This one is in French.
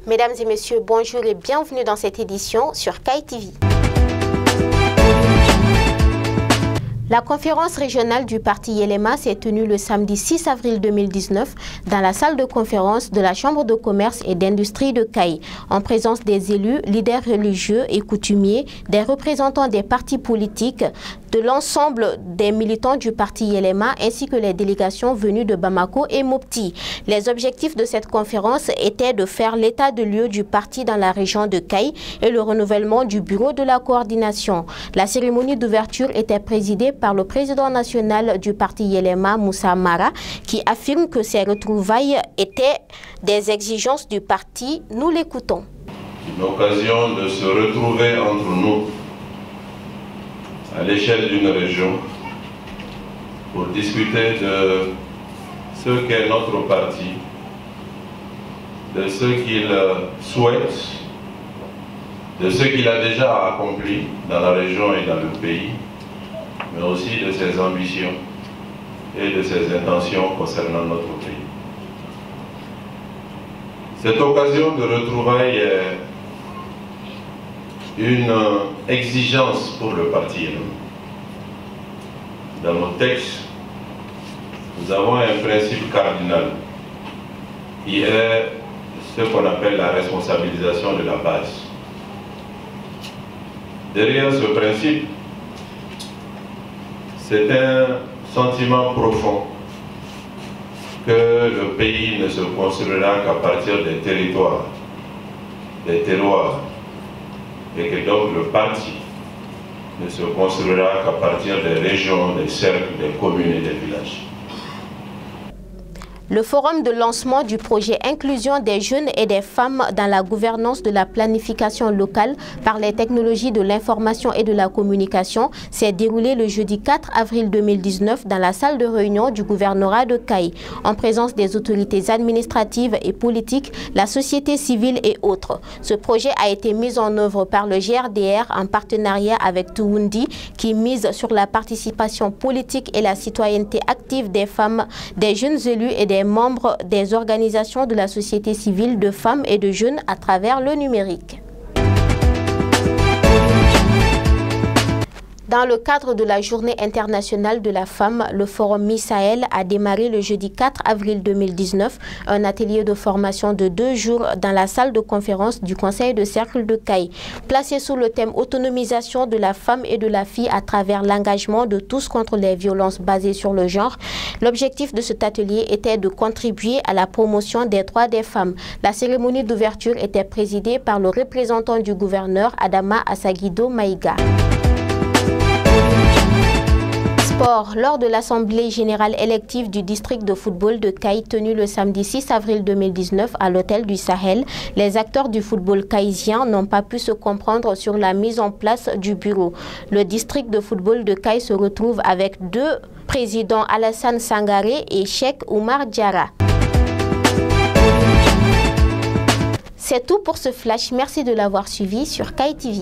Mesdames et messieurs, bonjour et bienvenue dans cette édition sur KAI TV. La conférence régionale du parti Yelema s'est tenue le samedi 6 avril 2019 dans la salle de conférence de la Chambre de commerce et d'industrie de KAI, en présence des élus, leaders religieux et coutumiers, des représentants des partis politiques, de l'ensemble des militants du parti Yelema ainsi que les délégations venues de Bamako et Mopti. Les objectifs de cette conférence étaient de faire l'état de lieu du parti dans la région de KAI et le renouvellement du bureau de la coordination. La cérémonie d'ouverture était présidée par le président national du parti Yelema, Moussa Mara, qui affirme que ces retrouvailles étaient des exigences du parti. Nous l'écoutons. Une occasion de se retrouver entre nous à l'échelle d'une région pour discuter de ce qu'est notre parti, de ce qu'il souhaite, de ce qu'il a déjà accompli dans la région et dans le pays, mais aussi de ses ambitions et de ses intentions concernant notre pays. Cette occasion de retrouvailles est une exigence pour le parti. Dans nos textes, nous avons un principe cardinal qui est ce qu'on appelle la responsabilisation de la base. Derrière ce principe, c'est un sentiment profond que le pays ne se construira qu'à partir des territoires, des terroirs, et que donc le parti ne se construira qu'à partir des régions, des cercles, des communes et des villages. Le forum de lancement du projet Inclusion des jeunes et des femmes dans la gouvernance de la planification locale par les technologies de l'information et de la communication s'est déroulé le jeudi 4 avril 2019 dans la salle de réunion du gouvernorat de KAI, en présence des autorités administratives et politiques, la société civile et autres. Ce projet a été mis en œuvre par le GRDR en partenariat avec Touwundi, qui mise sur la participation politique et la citoyenneté active des femmes, des jeunes élus et des membres des organisations de la société civile, de femmes et de jeunes à travers le numérique. Dans le cadre de la Journée internationale de la femme, le Forum Miss Sahel a démarré le jeudi 4 avril 2019 un atelier de formation de 2 jours dans la salle de conférence du Conseil de cercle de KAI, placé sous le thème autonomisation de la femme et de la fille à travers l'engagement de tous contre les violences basées sur le genre. L'objectif de cet atelier était de contribuer à la promotion des droits des femmes. La cérémonie d'ouverture était présidée par le représentant du gouverneur Adama Assaguido Maïga. Lors de l'Assemblée générale élective du district de football de KAI tenue le samedi 6 avril 2019 à l'hôtel du Sahel, les acteurs du football kaïsien n'ont pas pu se comprendre sur la mise en place du bureau. Le district de football de KAI se retrouve avec 2 présidents, Alassane Sangaré et Cheikh Oumar Diarra. C'est tout pour ce flash. Merci de l'avoir suivi sur KAI TV.